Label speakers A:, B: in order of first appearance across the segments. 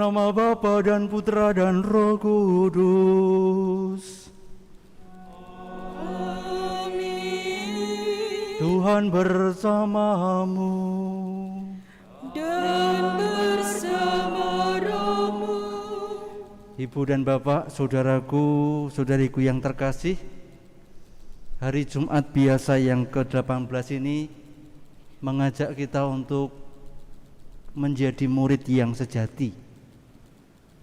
A: nama Bapa dan Putra dan Roh Kudus.
B: Amin.
A: Tuhan bersamamu.
B: Dan bersama rohmu.
A: Ibu dan Bapak, saudaraku, saudariku yang terkasih, hari Jumat biasa yang ke-18 ini mengajak kita untuk menjadi murid yang sejati.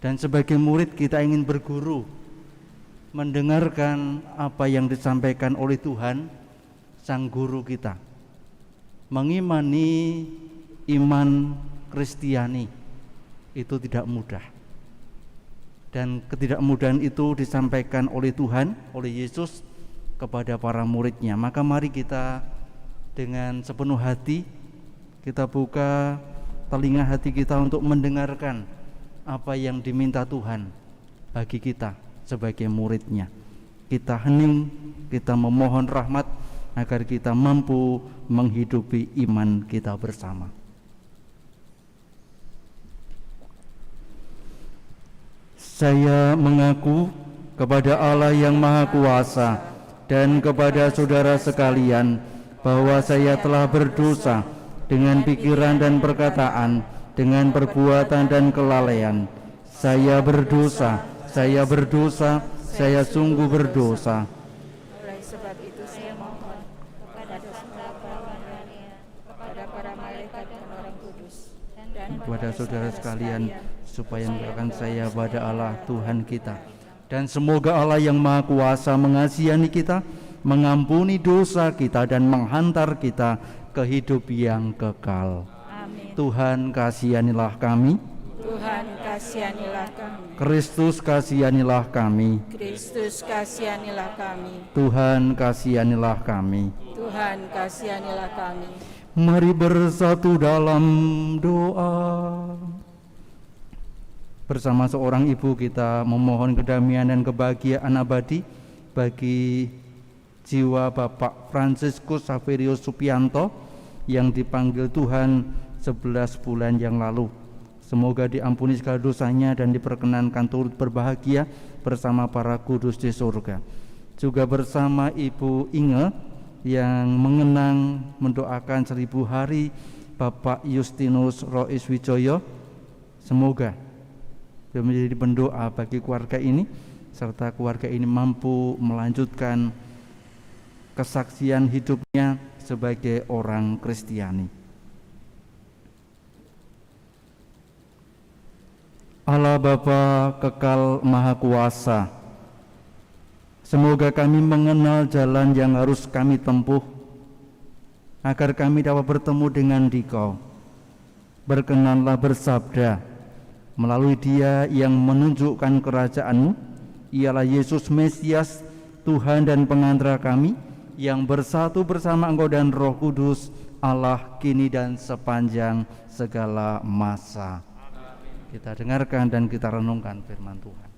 A: Dan sebagai murid kita ingin berguru, mendengarkan apa yang disampaikan oleh Tuhan, Sang Guru kita. Mengimani iman Kristiani itu tidak mudah. Dan ketidakmudahan itu disampaikan oleh Tuhan, oleh Yesus kepada para muridnya. Maka mari kita dengan sepenuh hati kita buka telinga hati kita untuk mendengarkan apa yang diminta Tuhan bagi kita sebagai muridnya. Kita hening, kita memohon rahmat agar kita mampu menghidupi iman kita bersama. Saya mengaku kepada Allah yang Maha Kuasa dan kepada saudara sekalian bahwa saya telah berdosa dengan pikiran dan perkataan, dengan perbuatan dan kelalaian. Saya berdosa, saya sungguh berdosa.
B: Oleh sebab itu saya mohon kepada kepada para malaikat dan orang kudus dan
A: Kepada saudara sekalian, supaya mendoakan saya pada Allah Tuhan kita. Dan semoga Allah yang Maha Kuasa mengasihani kita, mengampuni dosa kita dan menghantar kita ke hidup yang kekal.
B: Amin.
A: Tuhan kasihanilah kami.
B: Tuhan kasihanilah kami.
A: Kristus kasihanilah kami.
B: Kristus kasihanilah kami.
A: Tuhan kasihanilah kami.
B: Tuhan kasihanilah kami.
A: Mari bersatu dalam doa. Bersama seorang ibu kita memohon kedamaian dan kebahagiaan abadi bagi jiwa Bapak Fransiskus Saverius Supianto yang dipanggil Tuhan 11 bulan yang lalu. Semoga diampuni segala dosanya dan diperkenankan turut berbahagia bersama para kudus di surga. Juga bersama Ibu Inge yang mengenang mendoakan 1000 hari Bapak Justinus Rois Wijoyo. Semoga menjadi pendoa bagi keluarga ini, serta keluarga ini mampu melanjutkan kesaksian hidupnya sebagai orang Kristiani. Allah Bapa kekal Maha Kuasa, semoga kami mengenal jalan yang harus kami tempuh agar kami dapat bertemu dengan Dikau. Berkenanlah bersabda melalui Dia yang menunjukkan kerajaan-Mu, ialah Yesus Mesias, Tuhan dan pengantara kami, yang bersatu bersama Engkau dan Roh Kudus, Allah kini dan sepanjang segala masa. Kita dengarkan dan kita renungkan firman Tuhan.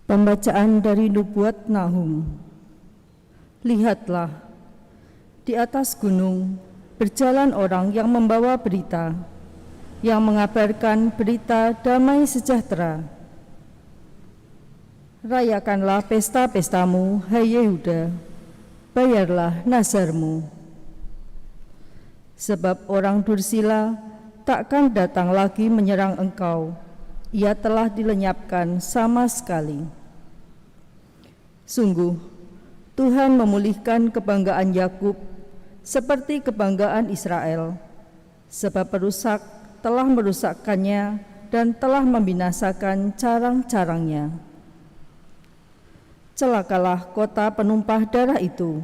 C: Pembacaan dari Nubuat Nahum. Lihatlah, di atas gunung berjalan orang yang membawa berita, yang mengabarkan berita damai sejahtera. Rayakanlah pesta-pestamu, hai Yehuda, bayarlah nazarmu. Sebab orang dursila takkan datang lagi menyerang engkau, ia telah dilenyapkan sama sekali. Sungguh, Tuhan memulihkan kebanggaan Yakub seperti kebanggaan Israel, sebab perusak telah merusakkannya dan telah membinasakan carang-carangnya. Celakalah kota penumpah darah itu.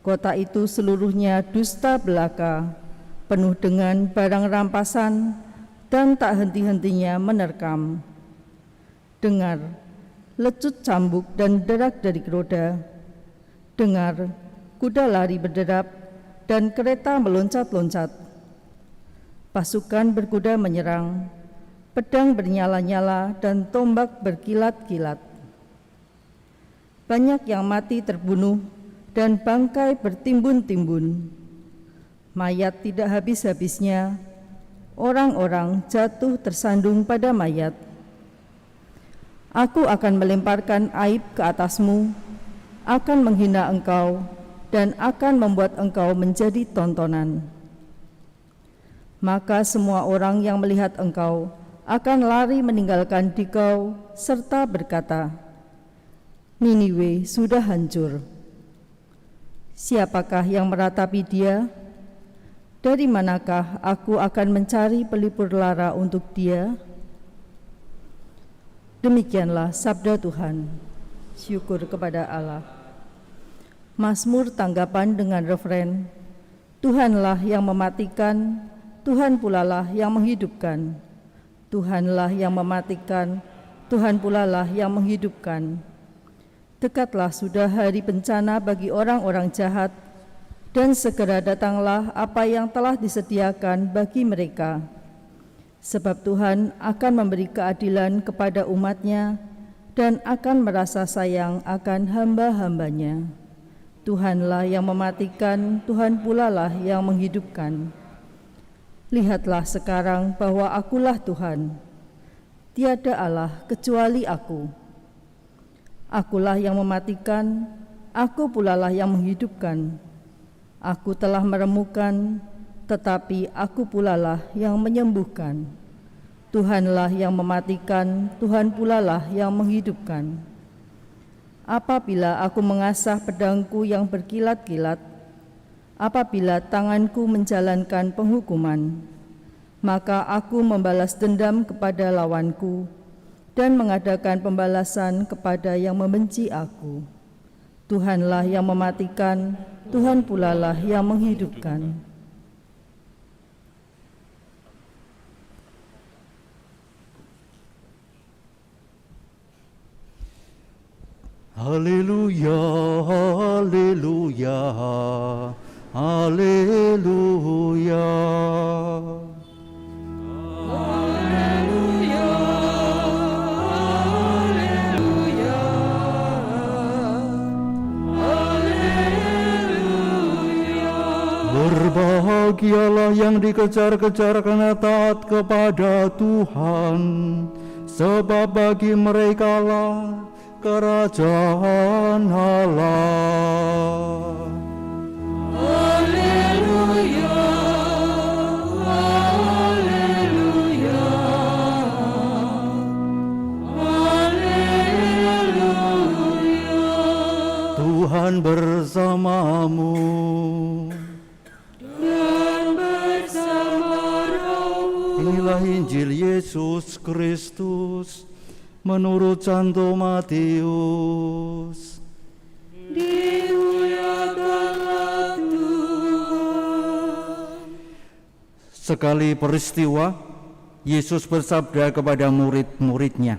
C: Kota itu seluruhnya dusta belaka, penuh dengan barang rampasan dan tak henti-hentinya menerkam. Dengar, lecut cambuk dan derak dari roda. Dengar, kuda lari berderap dan kereta meloncat-loncat. Pasukan berkuda menyerang, pedang bernyala-nyala dan tombak berkilat-kilat. Banyak yang mati terbunuh dan bangkai bertimbun-timbun. Mayat tidak habis-habisnya, orang-orang jatuh tersandung pada mayat. Aku akan melemparkan aib ke atasmu, akan menghina engkau, dan akan membuat engkau menjadi tontonan. Maka semua orang yang melihat engkau akan lari meninggalkan dikau serta berkata, Niniwe sudah hancur. Siapakah yang meratapi dia? Dari manakah aku akan mencari pelipur lara untuk dia? Demikianlah sabda Tuhan. Syukur kepada Allah. Mazmur tanggapan dengan referen, Tuhanlah yang mematikan, Tuhan pulalah yang menghidupkan. Tuhanlah yang mematikan, Tuhan pulalah yang menghidupkan. Dekatlah sudah hari bencana bagi orang-orang jahat, dan segera datanglah apa yang telah disediakan bagi mereka. Sebab Tuhan akan memberi keadilan kepada umat-Nya dan akan merasa sayang akan hamba-hambanya. Tuhanlah yang mematikan, Tuhan pulalah yang menghidupkan. Lihatlah sekarang bahwa akulah Tuhan. Tiada Allah kecuali aku. Akulah yang mematikan, aku pulalah yang menghidupkan. Aku telah meremukan, tetapi aku pulalah yang menyembuhkan. Tuhanlah yang mematikan, Tuhan pulalah yang menghidupkan. Apabila aku mengasah pedangku yang berkilat-kilat, apabila tanganku menjalankan penghukuman, maka aku membalas dendam kepada lawanku dan mengadakan pembalasan kepada yang membenci aku. Tuhanlah yang mematikan, Tuhan pulalah yang menghidupkan.
A: Haleluya, haleluya, haleluya. Berbahagialah yang dikejar-kejar karena taat kepada Tuhan, sebab bagi merekalah kerajaan Allah.
B: Haleluya, haleluya, haleluya.
A: Tuhan bersamamu. Inilah Injil Yesus Kristus menurut Santo Matius.
B: Dimuliakanlah Tuhan.
A: Sekali peristiwa, Yesus bersabda kepada murid-muridnya,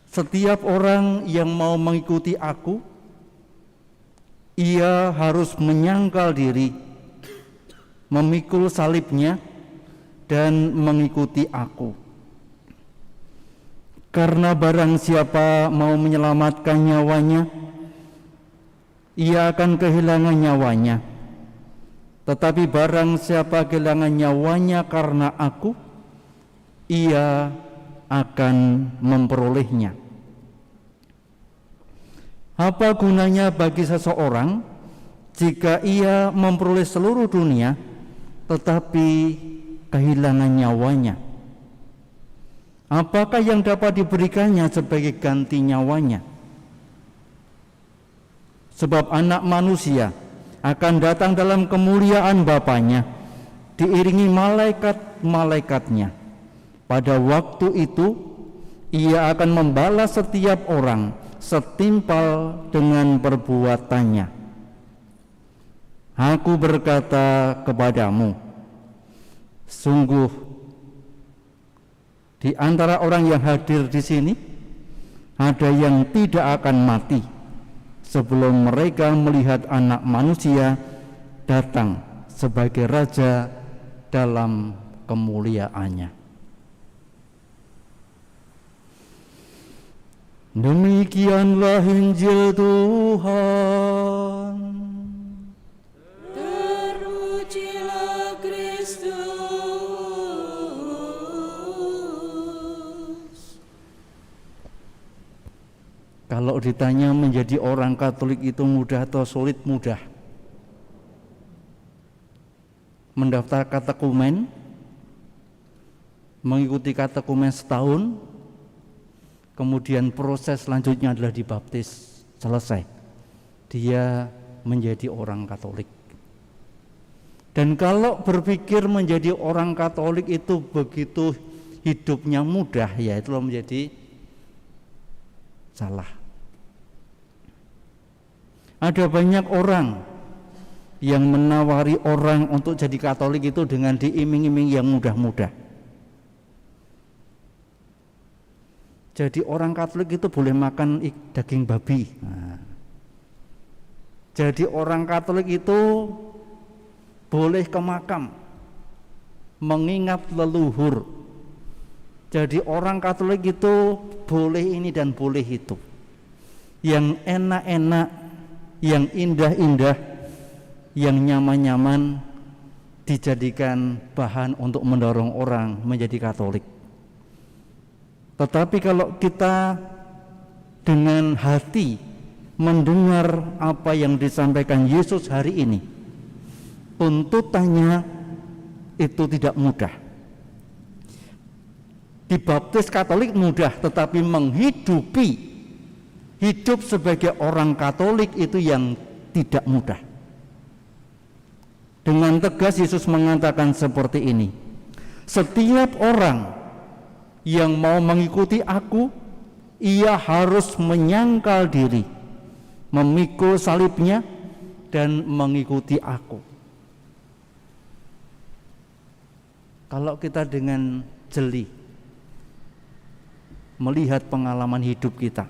A: "Setiap orang yang mau mengikuti aku, ia harus menyangkal diri, memikul salibnya, dan mengikuti aku. Karena barang siapa mau menyelamatkan nyawanya, ia akan kehilangan nyawanya. Tetapi barang siapa kehilangan nyawanya karena aku, ia akan memperolehnya." Apa gunanya bagi seseorang jika ia memperoleh seluruh dunia tetapi kehilangan nyawanya? Apakah yang dapat diberikannya sebagai ganti nyawanya? Sebab Anak Manusia akan datang dalam kemuliaan Bapanya, diiringi malaikat-malaikatnya. Pada waktu itu, ia akan membalas setiap orang setimpal dengan perbuatannya. Aku berkata kepadamu, sungguh di antara orang yang hadir di sini ada yang tidak akan mati sebelum mereka melihat Anak Manusia datang sebagai Raja dalam kemuliaannya. Demikianlah Injil Tuhan. Kalau ditanya menjadi orang Katolik itu mudah atau sulit? Mudah. Mendaftar katekumen, mengikuti katekumen setahun, kemudian proses selanjutnya adalah dibaptis, selesai. Dia menjadi orang Katolik. Dan kalau berpikir menjadi orang Katolik itu begitu hidupnya mudah, ya itu menjadi salah. Ada banyak orang yang menawari orang untuk jadi Katolik itu dengan diiming-iming yang mudah-mudah. Jadi orang Katolik itu boleh makan daging babi. Jadi orang Katolik itu boleh ke makam, mengingat leluhur. Jadi orang Katolik itu boleh ini dan boleh itu. Yang enak-enak, yang indah-indah, yang nyaman-nyaman dijadikan bahan untuk mendorong orang menjadi Katolik. Tetapi kalau kita dengan hati mendengar apa yang disampaikan Yesus hari ini, tuntutannya itu tidak mudah. Dibaptis Katolik mudah, tetapi menghidupi hidup sebagai orang Katolik itu yang tidak mudah. Dengan tegas Yesus mengatakan seperti ini, setiap orang yang mau mengikuti aku, ia harus menyangkal diri, memikul salibnya, dan mengikuti aku. Kalau kita dengan jeli melihat pengalaman hidup kita,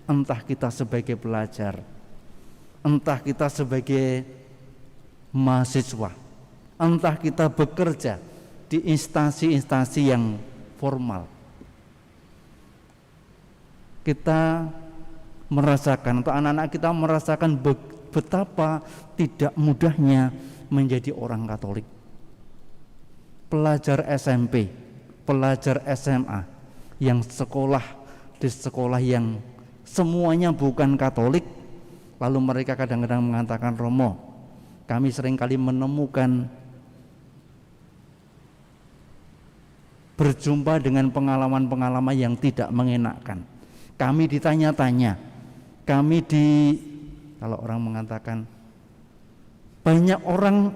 A: entah kita sebagai pelajar, entah kita sebagai mahasiswa, entah kita bekerja di instansi-instansi yang formal, kita merasakan, atau anak-anak kita merasakan betapa tidak mudahnya menjadi orang Katolik. Pelajar SMP, pelajar SMA yang sekolah di sekolah yang semuanya bukan Katolik, lalu mereka kadang-kadang mengatakan, Romo, kami seringkali menemukan berjumpa dengan pengalaman-pengalaman yang tidak mengenakkan. Kami ditanya-tanya, kalau orang mengatakan, banyak orang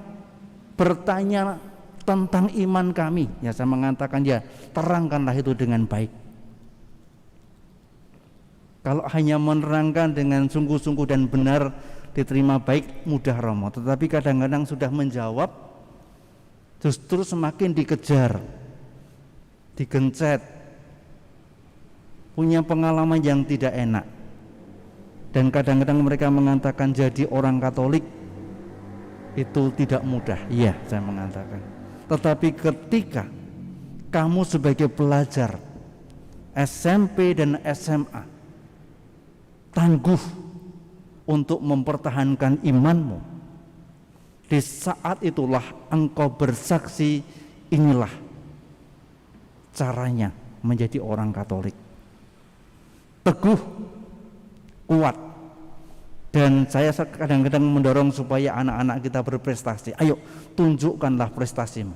A: bertanya tentang iman kami, ya saya mengatakan, ya terangkanlah itu dengan baik. Kalau hanya menerangkan dengan sungguh-sungguh dan benar diterima baik, mudah Romo. Tetapi kadang-kadang sudah menjawab, justru semakin dikejar, digencet, punya pengalaman yang tidak enak. Dan kadang-kadang mereka mengatakan jadi orang Katolik itu tidak mudah. Iya, saya mengatakan. Tetapi ketika kamu sebagai pelajar SMP dan SMA tangguh untuk mempertahankan imanmu, di saat itulah engkau bersaksi, inilah caranya menjadi orang Katolik. Teguh, kuat. Dan saya kadang-kadang mendorong supaya anak-anak kita berprestasi. Ayo, tunjukkanlah prestasimu,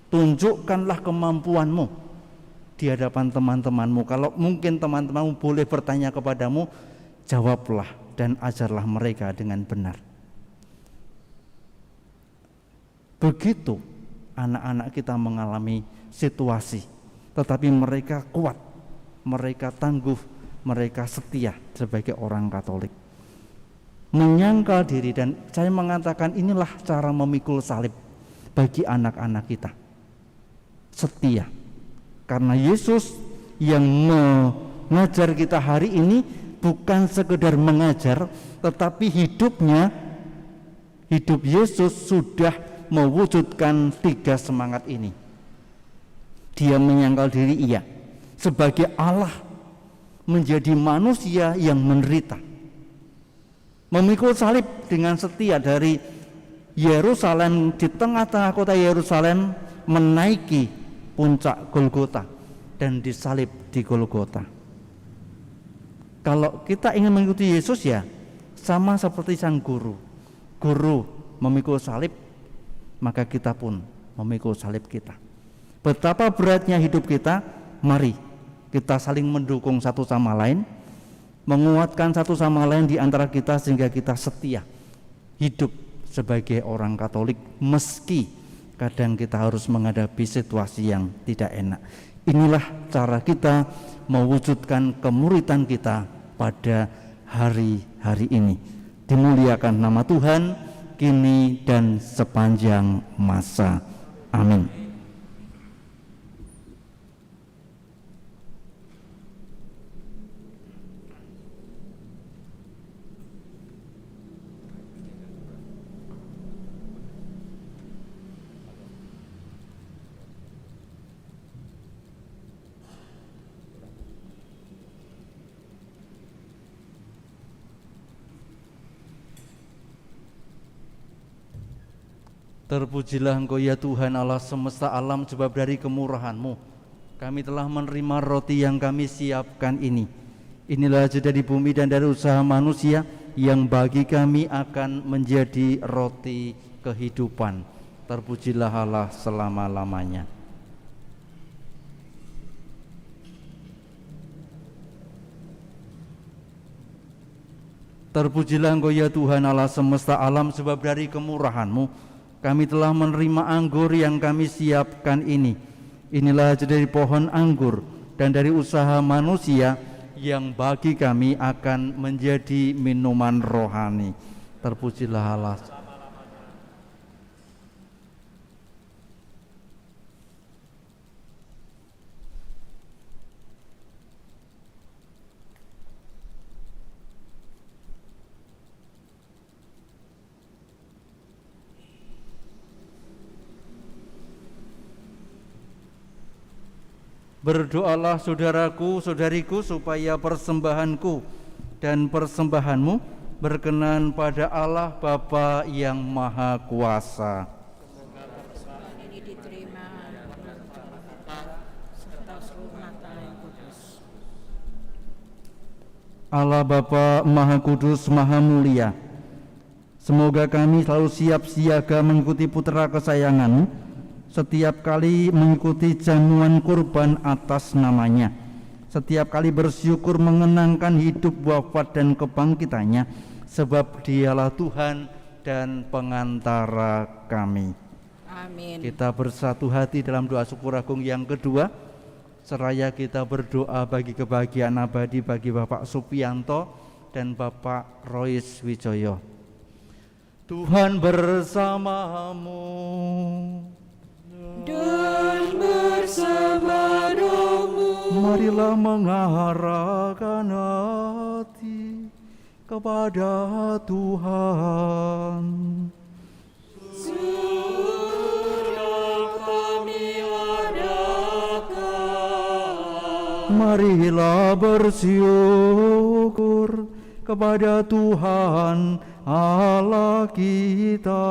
A: tunjukkanlah kemampuanmu di hadapan teman-temanmu. Kalau mungkin teman-temanmu boleh bertanya kepadamu, jawablah dan ajarlah mereka dengan benar. Begitu anak-anak kita mengalami situasi, tetapi mereka kuat, mereka tangguh, mereka setia sebagai orang Katolik, menyangkal diri. Dan saya mengatakan inilah cara memikul salib bagi anak-anak kita, setia. Karena Yesus yang mengajar kita hari ini bukan sekedar mengajar, tetapi hidupnya, hidup Yesus sudah mewujudkan 3 semangat ini. Dia menyangkal diri, iya, sebagai Allah, menjadi manusia yang menderita, memikul salib dengan setia dari Yerusalem, di tengah-tengah kota Yerusalem, menaiki puncak Golgota dan disalib di Golgota. Kalau kita ingin mengikuti Yesus ya sama seperti sang guru. Guru memikul salib, maka kita pun memikul salib kita. Betapa beratnya hidup kita, mari kita saling mendukung satu sama lain, menguatkan satu sama lain di antara kita sehingga kita setia hidup sebagai orang Katolik meski kadang kita harus menghadapi situasi yang tidak enak. Inilah cara kita mewujudkan kemuridan kita pada hari-hari ini. Dimuliakan nama Tuhan kini dan sepanjang masa. Amin. Terpujilah Engkau ya Tuhan Allah semesta alam, sebab dari kemurahan-Mu kami telah menerima roti yang kami siapkan ini. Inilah jeda di bumi dan dari usaha manusia yang bagi kami akan menjadi roti kehidupan. Terpujilah Allah selama-lamanya. Terpujilah Engkau ya Tuhan Allah semesta alam, sebab dari kemurahan-Mu kami telah menerima anggur yang kami siapkan ini. Inilah dari pohon anggur dan dari usaha manusia yang bagi kami akan menjadi minuman rohani. Terpujilah Allah. Berdoalah saudaraku, saudariku, supaya persembahanku dan persembahanmu berkenan pada Allah Bapa yang Maha Kuasa.
B: Semoga persembahan ini diterima serta seluruh mata yang kudus.
A: Allah Bapa Maha Kudus, Maha Mulia, semoga kami selalu siap siaga mengikuti putra kesayangan-Mu setiap kali mengikuti jamuan kurban atas namanya, setiap kali bersyukur mengenangkan hidup, wafat dan kebangkitannya, sebab Dialah Tuhan dan pengantara kami.
B: Amin.
A: Kita bersatu hati dalam doa syukur agung yang kedua, seraya kita berdoa bagi kebahagiaan abadi bagi Bapak Supianto dan Bapak Rois Wijoyo. Tuhan bersamamu
B: Dan bersabdamu,
A: marilah mengarahkan hati kepada Tuhan.
B: sudah kami adakan.
A: Marilah bersyukur kepada Tuhan Allah kita.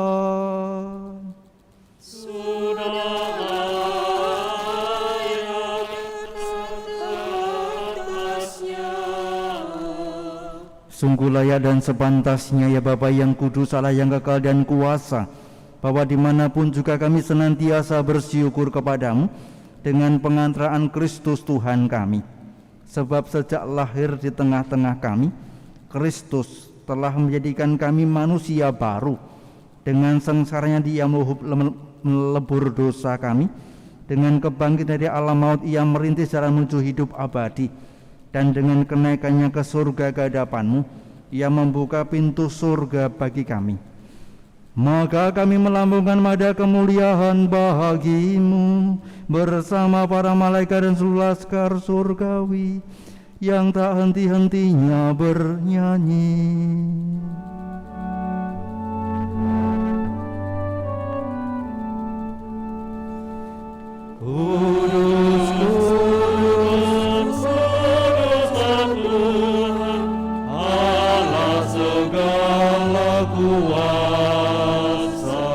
A: Sungguh layak dan sepantasnya ya Bapa yang kudus, Allah yang kekal dan kuasa, bahwa dimanapun juga kami senantiasa bersyukur kepadamu dengan pengantaraan Kristus Tuhan kami. Sebab sejak lahir di tengah-tengah kami, Kristus telah menjadikan kami manusia baru. Dengan sengsaranya Dia melebur dosa kami, dengan kebangkitan dari alam maut Ia merintis jalan menuju hidup abadi, dan dengan kenaikannya ke surga ke hadapan-Mu Ia membuka pintu surga bagi kami. Maka kami melambungkan nada kemuliaan bagi-Mu bersama para malaikat dan seluruh laskar surgawi yang tak henti-hentinya bernyanyi. Kudus, kudus, kudus Tuhan, Allah segala kuasa.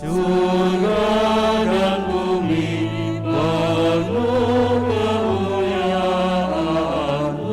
A: Surga dan bumi penuh kemuliaan-Mu.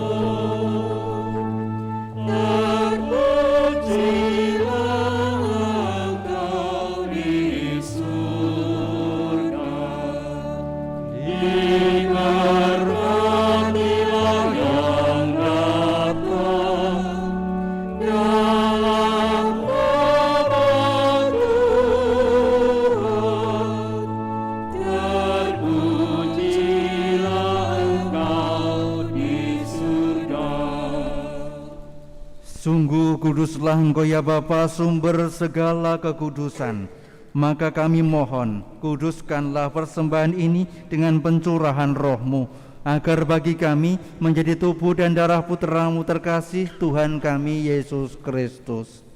A: Kuduslah Engkau ya Bapa, sumber segala kekudusan. Maka kami mohon, kuduskanlah persembahan ini dengan pencurahan Roh-Mu, agar bagi kami menjadi tubuh dan darah Putra-Mu terkasih, Tuhan kami Yesus Kristus.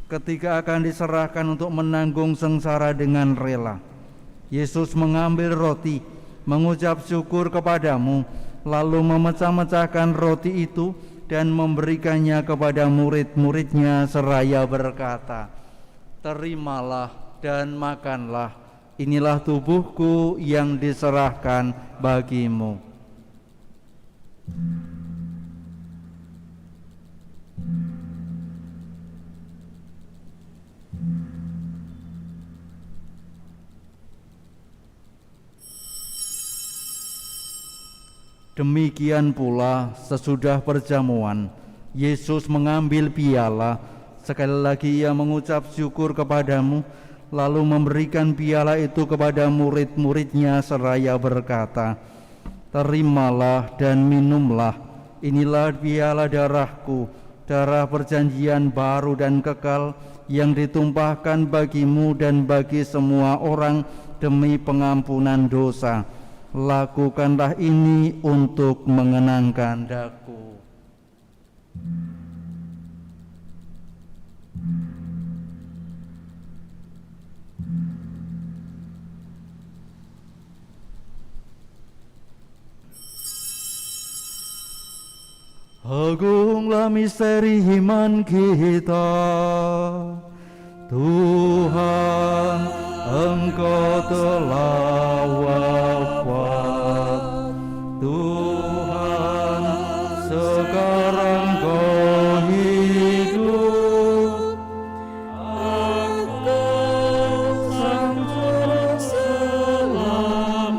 A: Ketika akan diserahkan untuk menanggung sengsara dengan rela, Yesus mengambil roti, mengucap syukur kepadamu, lalu memecah-mecahkan roti itu dan memberikannya kepada murid-muridnya seraya berkata, "Terimalah dan makanlah, inilah tubuhku yang diserahkan bagimu." Demikian pula sesudah perjamuan, Yesus mengambil piala, sekali lagi Ia mengucap syukur kepadamu, lalu memberikan piala itu kepada murid-muridnya seraya berkata, "Terimalah dan minumlah, inilah piala darahku, darah perjanjian baru dan kekal yang ditumpahkan bagimu dan bagi semua orang demi pengampunan dosa. Lakukanlah ini untuk mengenangkan daku." Agunglah misteri iman kita, Tuhan, Engkau telah wafat. Tuhan, sekarang Kau hidup. Engkau Sang Juru Selamat.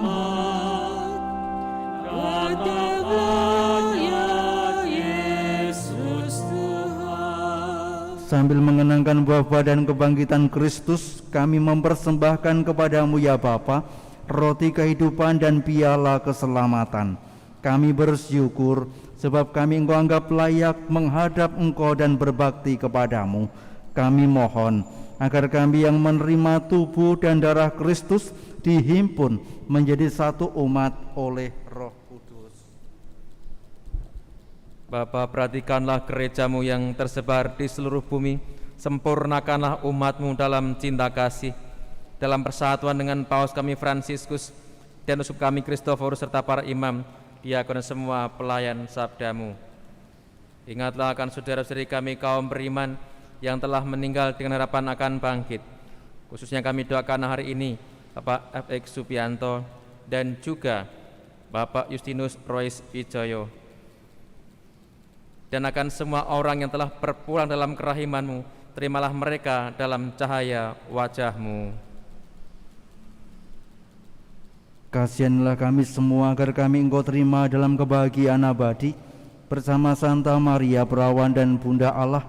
A: Katakan ya Yesus Tuhan. Sambil mengenangkan wafat dan kebangkitan Kristus, kami mempersembahkan kepadamu ya Bapa, roti kehidupan dan piala keselamatan. Kami bersyukur sebab kami Engkau anggap layak menghadap Engkau dan berbakti kepadamu. Kami mohon agar kami yang menerima tubuh dan darah Kristus dihimpun menjadi satu umat oleh Roh Kudus.
D: Bapa, perhatikanlah gereja-Mu yang tersebar di seluruh bumi. Sempurnakanlah umat-Mu dalam cinta kasih, dalam persatuan dengan Paus kami Fransiskus dan Uskup kami Kristoforus serta para imam, diakon dan semua pelayan sabda-Mu. Ingatlah akan saudara-saudari kami kaum beriman yang telah meninggal dengan harapan akan bangkit. Khususnya kami doakan hari ini Bapak F.X. Supianto dan juga Bapak Justinus Rois Wijoyo, dan akan semua orang yang telah berpulang dalam kerahiman-Mu. Terimalah mereka dalam cahaya wajah-Mu.
A: Kasihanlah kami semua agar kami Engkau terima dalam kebahagiaan abadi bersama Santa Maria Perawan dan Bunda Allah,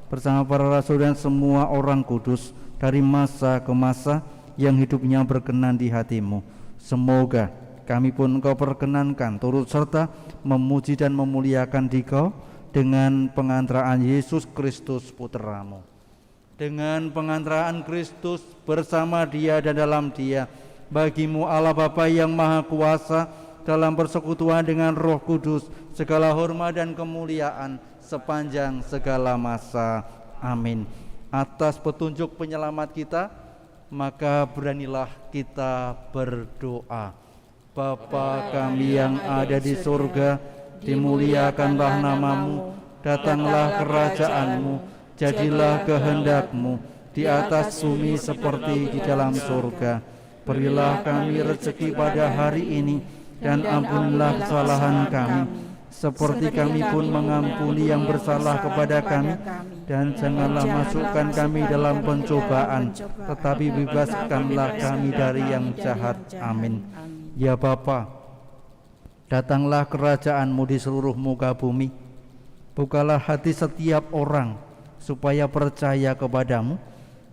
A: bersama para rasul dan semua orang kudus dari masa ke masa yang hidupnya berkenan di hati-Mu. Semoga kami pun Engkau perkenankan turut serta memuji dan memuliakan Dikau dengan pengantaraan Yesus Kristus Putra-Mu. Dengan pengantaraan Kristus bersama Dia dan dalam Dia, bagi-Mu Allah Bapa yang Maha Kuasa, dalam persekutuan dengan Roh Kudus, segala hormat dan kemuliaan sepanjang segala masa. Amin. Atas petunjuk penyelamat kita, maka beranilah kita berdoa. Bapa kami yang ada di surga, dimuliakanlah nama-Mu, datanglah kerajaan-Mu, jadilah kehendak-Mu di atas bumi seperti di dalam surga. Berilah kami rezeki pada hari ini, dan ampunilah kesalahan kami, seperti kami pun mengampuni yang bersalah kepada kami. Dan janganlah masukkan kami dalam pencobaan, tetapi bebaskanlah kami dari yang jahat. Amin. Ya Bapa, datanglah kerajaan-Mu di seluruh muka bumi. Bukalah hati setiap orang supaya percaya kepadamu,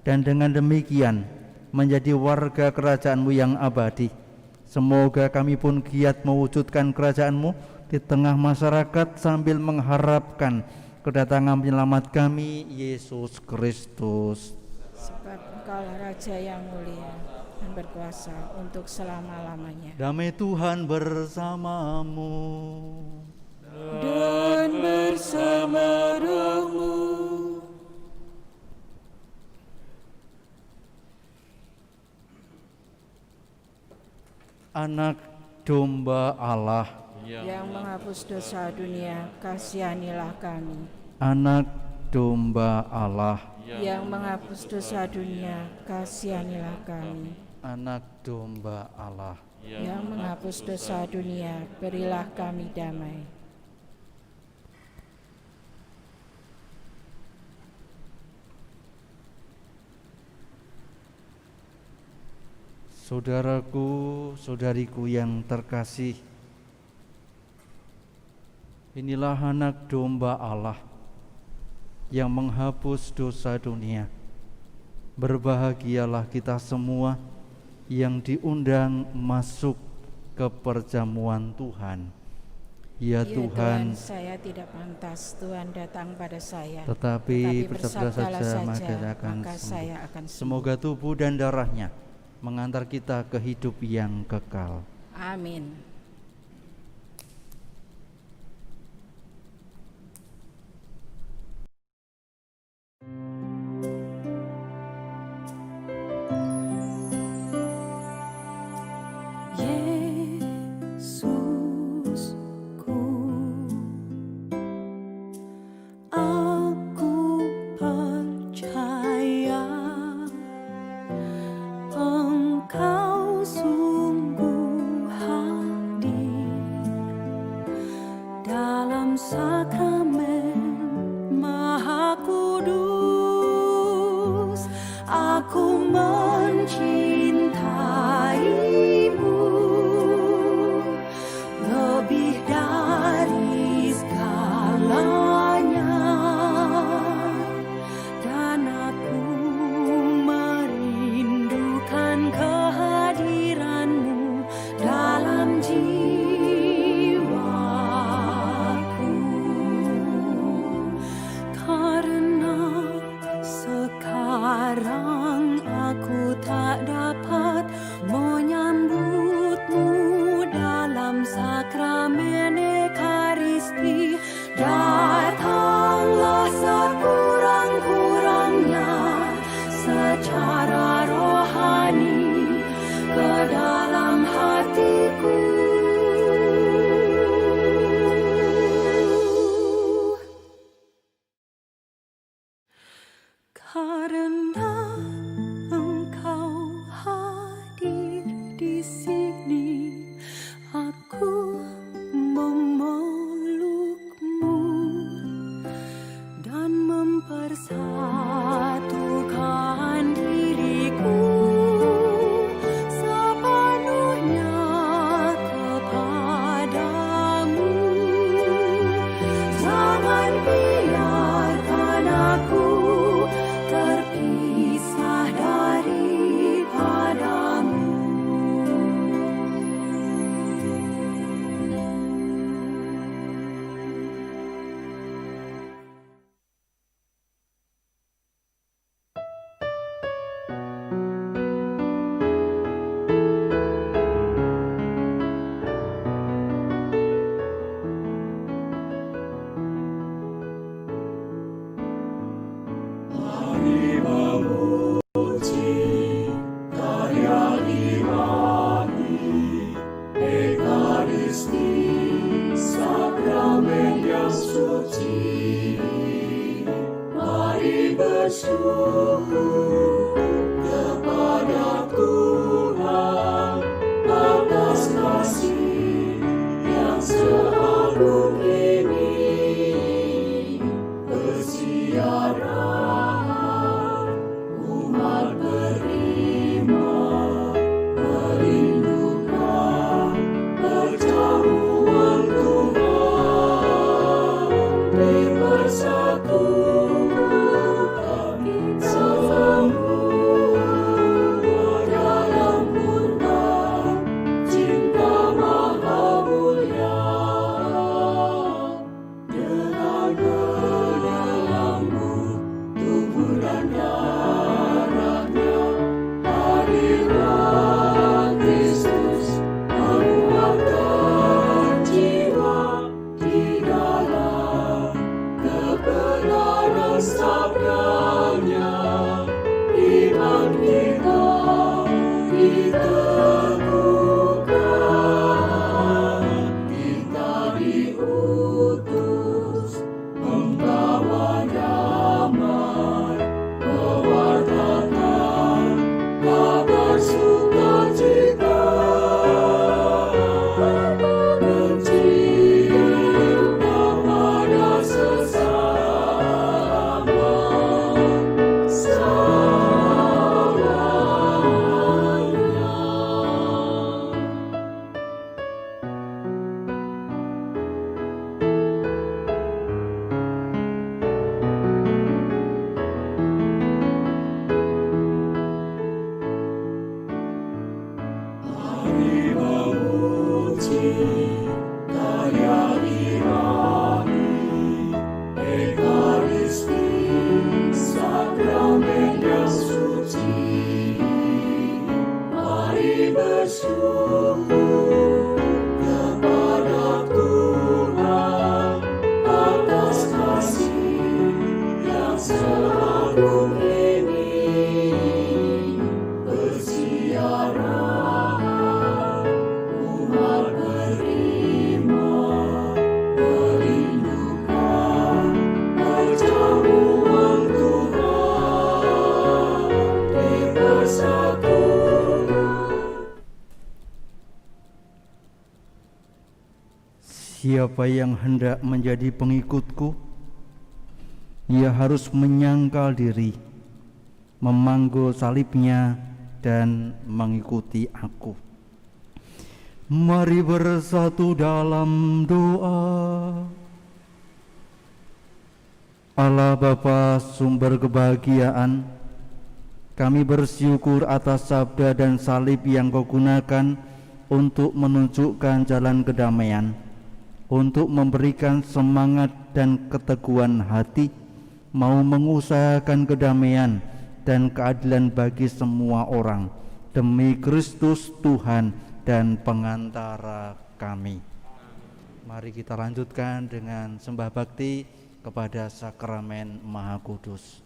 A: dan dengan demikian menjadi warga kerajaan-Mu yang abadi. Semoga kami pun giat mewujudkan kerajaan-Mu di tengah masyarakat sambil mengharapkan kedatangan penyelamat kami, Yesus Kristus.
B: Sebab Engkaulah Raja yang mulia dan berkuasa untuk selama-lamanya.
A: Damai Tuhan bersamamu.
B: Dan bersama rohmu.
A: Anak domba Allah,
B: Yang menghapus dosa dunia, kasihanilah kami.
A: anak domba Allah,
B: Yang menghapus dosa dunia, kasihanilah kami.
A: anak domba Allah.
B: Yang menghapus dosa dunia, berilah kami damai.
A: Saudaraku, saudariku yang terkasih, inilah anak domba Allah yang menghapus dosa dunia. Berbahagialah kita semua yang diundang masuk ke perjamuan Tuhan. Ya Tuhan,
B: saya tidak pantas Tuhan datang pada saya.
A: tetapi bersabdalah
B: bersabdalah
A: saja maka akan
B: maka
A: sembuh.
B: saya akan sembuh.
A: Semoga tubuh dan darahnya mengantar kita ke hidup yang kekal.
B: Amin.
E: Yesusku, aku percaya Engkau sungguh hadir dalam sakramen Maha Kudus. Aku mencintaimu lebih dari segalanya, dan aku merindukan kehadiranmu dalam jiwaku. Karena sekarang aku tak dapat menyambutmu dalam sakramen Ekaristi. Datanglah sekurang-kurangnya secara rohani ke dalam hatiku. Karena Engkau hadir di sini, aku memelukmu dan mempersatukan diriku sepenuhnya kepadamu. Jangan biarkan aku terpisah daripadamu. Bersatu kami bersyukur kepada Tuhan atas kasih yang seagung ini. Bersiarlah umat beriman, merindukan perjamuan Tuhan, dipersatukan.
A: Siapa yang hendak menjadi pengikutku, ia harus menyangkal diri, memanggul salibnya, dan mengikuti aku. Mari bersatu dalam doa. Allah Bapa sumber kebahagiaan, kami bersyukur atas sabda dan salib yang Kau gunakan untuk menunjukkan jalan kedamaian, untuk memberikan semangat dan keteguhan hati, mau mengusahakan kedamaian dan keadilan bagi semua orang, demi Kristus Tuhan dan pengantara kami. Mari kita lanjutkan dengan sembah bakti kepada sakramen Maha Kudus.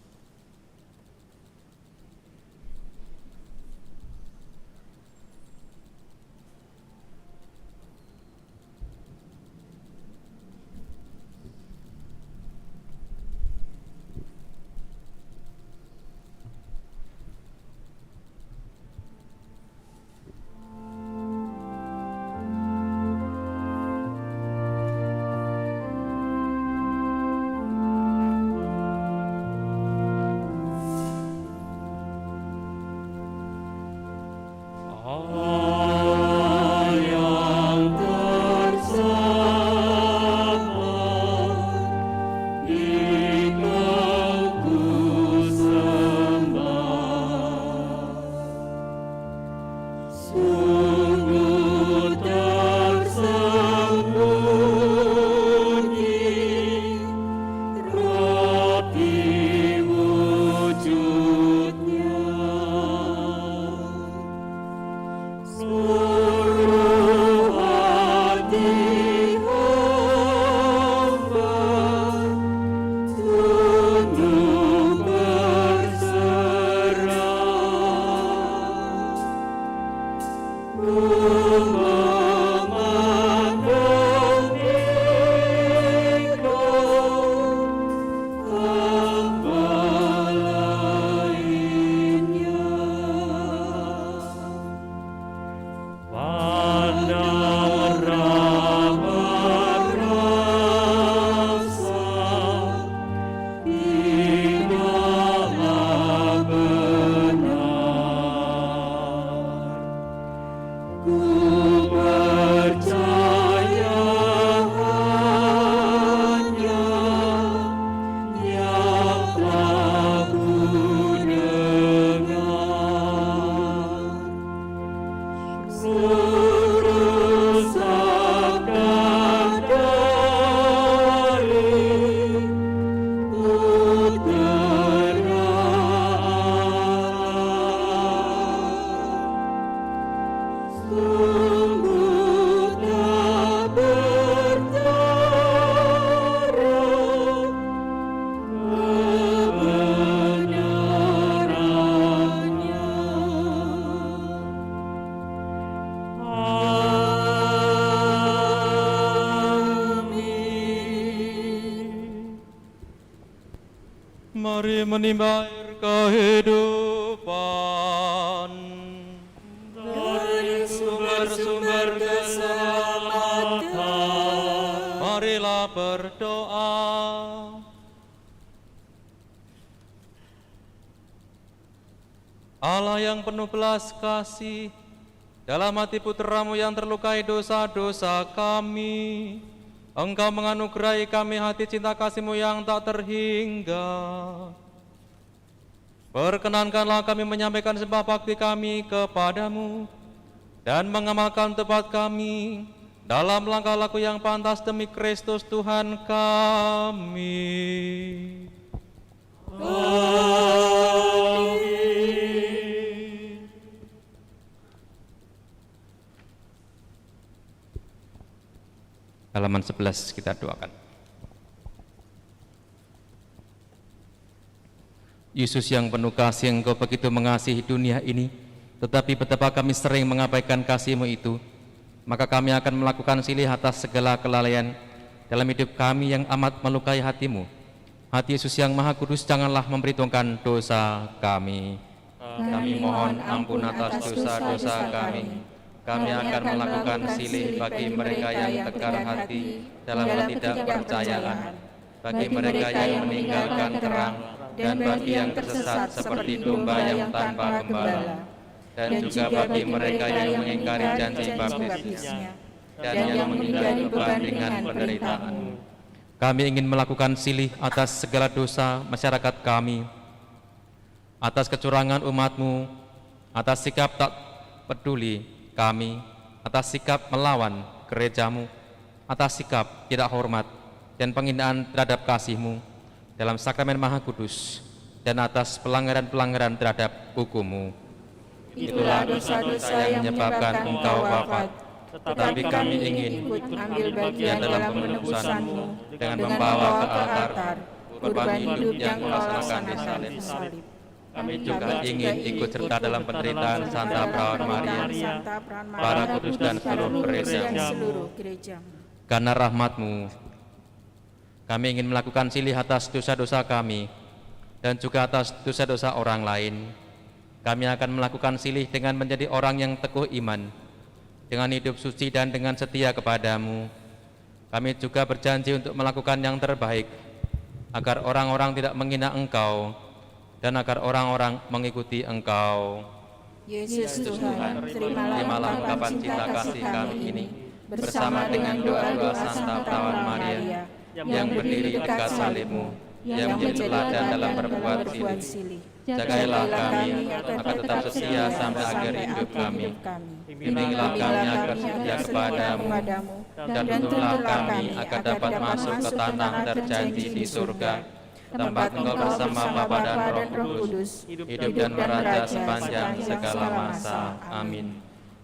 D: Mari menimba air kehidupan dari sumber-sumber keselamatan. Marilah berdoa. Allah yang penuh belas kasih, dalam hati putra-Mu yang terlukai dosa-dosa kami, Engkau menganugerahi kami hati cinta kasih-Mu yang tak terhingga. Perkenankanlah kami menyampaikan sembah bakti kami kepadamu dan mengamalkan tepat kami dalam langkah laku yang pantas demi Kristus Tuhan kami. Amin. Halaman 11 kita doakan. Yesus yang penuh kasih, Engkau begitu mengasihi dunia ini, tetapi betapa kami sering mengabaikan kasih-Mu itu, maka kami akan melakukan silih atas segala kelalaian dalam hidup kami yang amat melukai hati-Mu. Hati Yesus yang Maha Kudus, janganlah memperhitungkan dosa kami. Kami mohon ampun atas dosa-dosa kami. Kami akan melakukan silih bagi mereka yang tegar hati dalam ketidakpercayaan, bagi mereka yang meninggalkan terang, dan bagi yang tersesat seperti domba yang tanpa gembala, dan juga bagi mereka yang mengingkari janji baptisnya, dan yang menghindari beban dengan penderitaan. Kami ingin melakukan silih atas segala dosa masyarakat kami, atas kecurangan umat-Mu, atas sikap tak peduli kami, atas sikap melawan gereja-Mu, atas sikap tidak hormat dan penghinaan terhadap kasih-Mu dalam sakramen Maha Kudus, dan atas pelanggaran-pelanggaran terhadap hukum-Mu. Itulah dosa-dosa yang menyebabkan Engkau wafat, tetapi kami ingin
B: ambil bagian dalam penebusan-Mu
D: dengan membawa ke altar korban hidup yang melaksanakan di salib. Kami juga ingin ikut serta dalam penderitaan Santa Perawan Maria, para kudus dan seluruh gereja. Karena rahmat-Mu, kami ingin melakukan silih atas dosa-dosa kami dan juga atas dosa-dosa orang lain. Kami akan melakukan silih dengan menjadi orang yang teguh iman, dengan hidup suci dan dengan setia kepadamu. Kami juga berjanji untuk melakukan yang terbaik, agar orang-orang tidak menghina Engkau, dan agar orang-orang mengikuti Engkau.
B: Yesus Tuhan,
D: terimalah ungkapan cinta kasih kami ini, bersama dengan doa-doa Santa Perawan Maria, yang berdiri dekat salib-Mu, yang menjadi teladan dalam berbuat silih. Jagailah kami agar tetap setia sampai akhir hidup kami. Bimbinglah kami agar setia kepadamu, dan tuntunlah kami agar dapat masuk ke tanah terjanji di surga, tempat Engkau bersama Bapa dan Roh Kudus, hidup dan meraja sepanjang segala masa. Amin.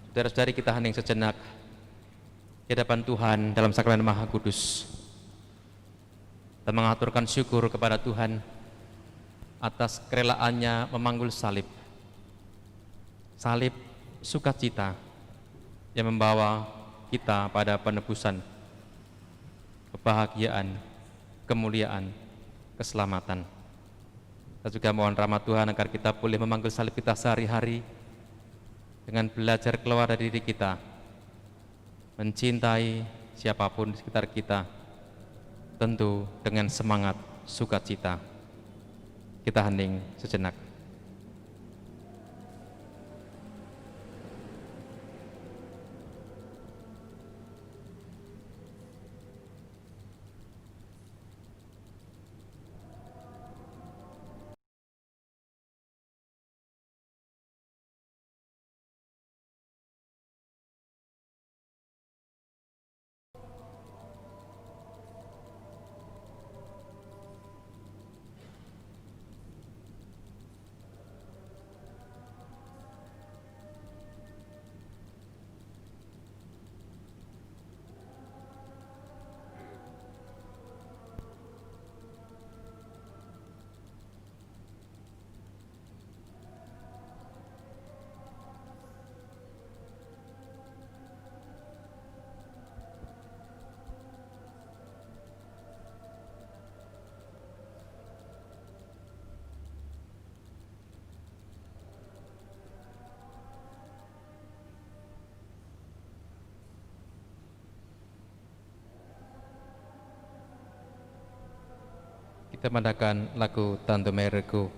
D: Saudara-saudari, kita hening sejenak di hadapan Tuhan dalam sakramen Maha Kudus, dan mengaturkan syukur kepada Tuhan atas kerelaannya memanggul salib. Salib sukacita yang membawa kita pada penebusan, kebahagiaan, kemuliaan, keselamatan. Kita juga mohon rahmat Tuhan agar kita boleh memanggul salib kita sehari-hari dengan belajar keluar dari diri kita, mencintai siapapun di sekitar kita, tentu dengan semangat sukacita. Kita hening sejenak. Kita mendengarkan lagu Tanto Merego.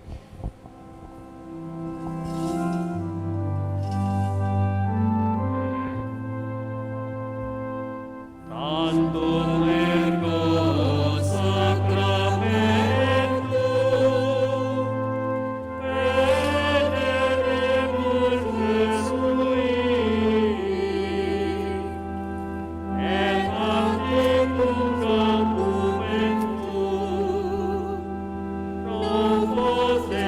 E: Você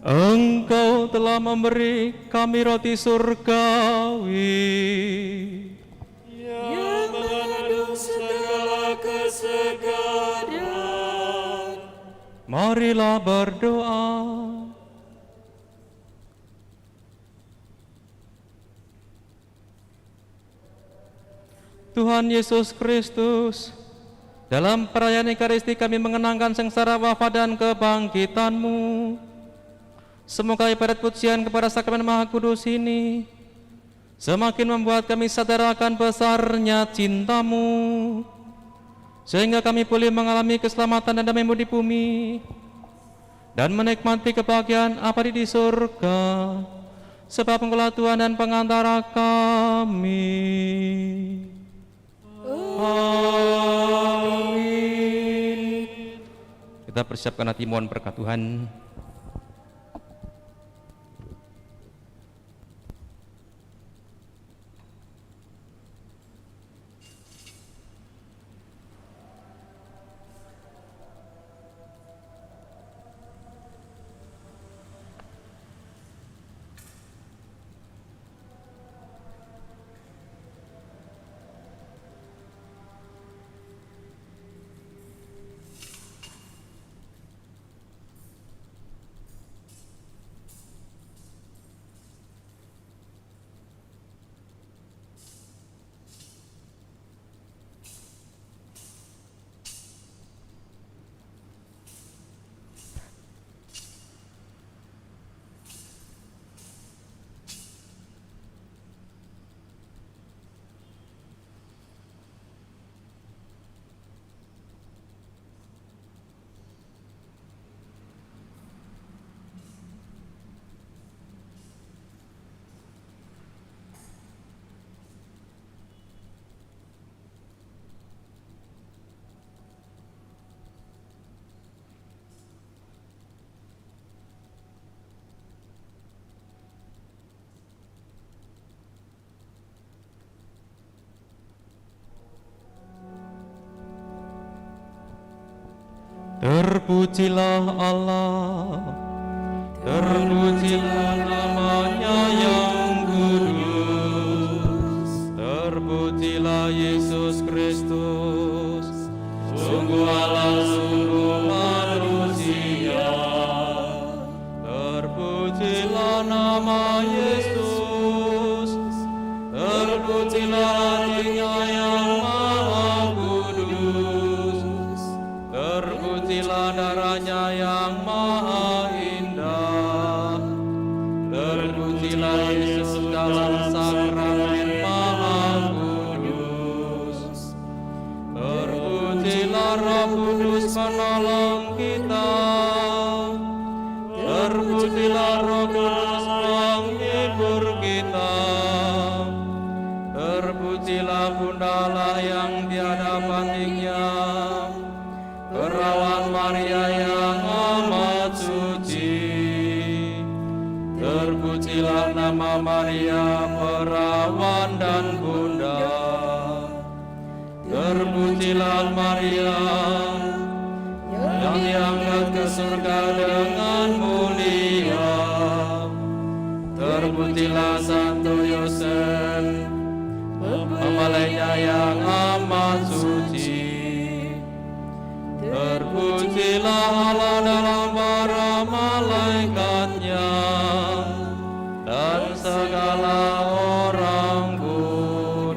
D: Engkau telah memberi kami roti surgawi
E: yang mengandung segala kesegaran.
D: Marilah berdoa. Tuhan Yesus Kristus, dalam perayaan Ekaristi kami mengenangkan sengsara wafat dan kebangkitan-Mu. Semoga ibadat pujian kepada sakramen Maha Kudus ini semakin membuat kami sadar akan besarnya cinta-Mu, sehingga kami boleh mengalami keselamatan dan damai-Mu di bumi dan menikmati kebahagiaan abadi di surga, sebab Engkaulah Tuhan dan pengantara kami. Amin. Kita persiapkan hati mohon berkat Tuhan. Terpujilah Allah, terpujilah nama-Nya yang kudus, terpujilah Yesus Kristus, sungguh Allah, sungguh manusia. Terpujilah nama Yesus, terpujilah hatinya yang maha kudus, terpujilah darahnya yang maha indah, terpujilah Yesus dalam sakramen maha kudus, terpujilah Roh Kudus penolong kita, terpujilah Roh Kudus penghibur kita, terpujilah Bunda Allah yang tiada bandingnya, Perawan Maria yang amat suci. Terpujilah nama Maria, perawan dan bunda. Terpujilah Maria yang diangkat ke surga dengan mulia. Terpujilah Santo Yosef, pembelanya yang amat suci. Terpujilah Allah dalam para malaikat-Nya dan segala orang kudus.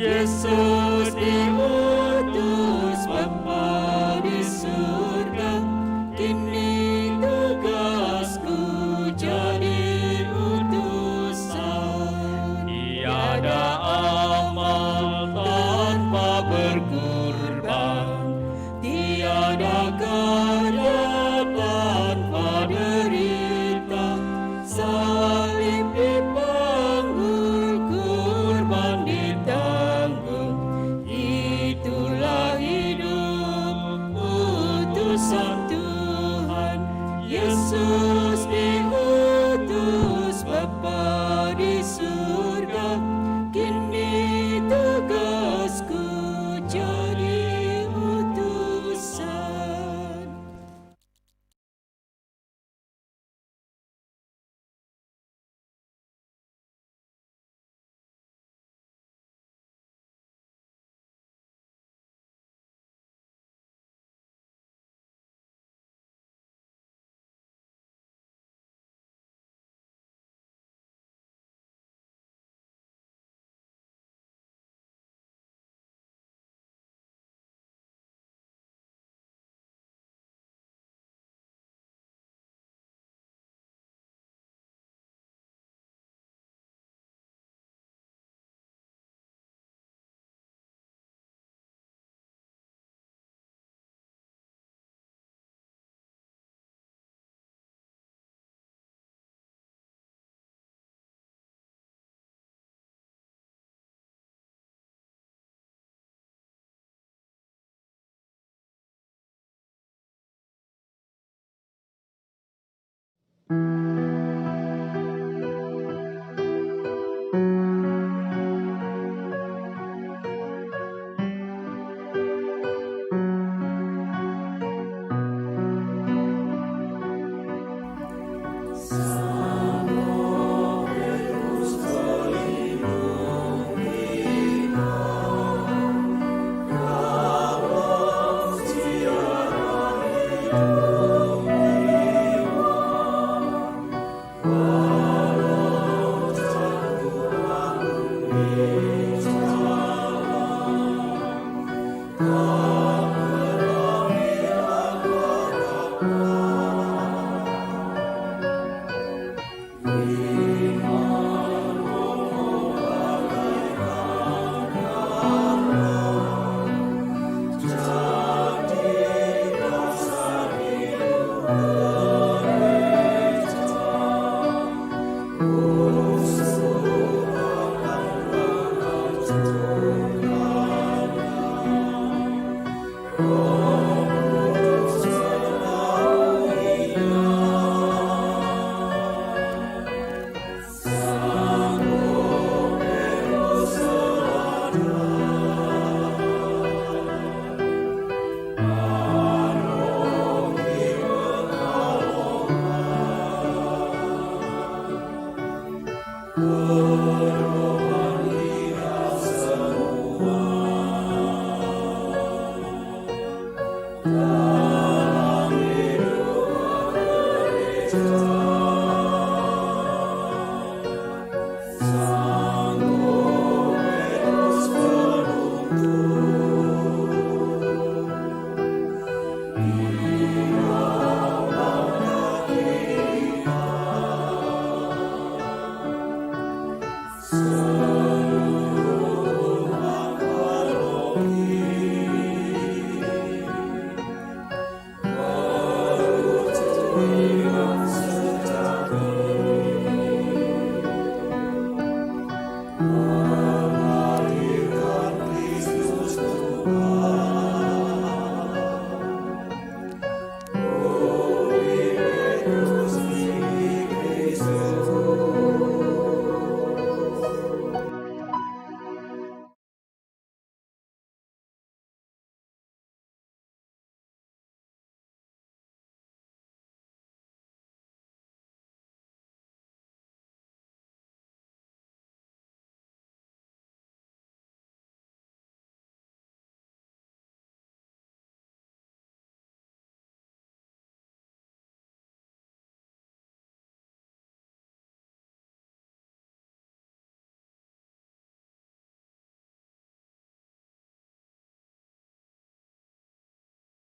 E: Yesus diutus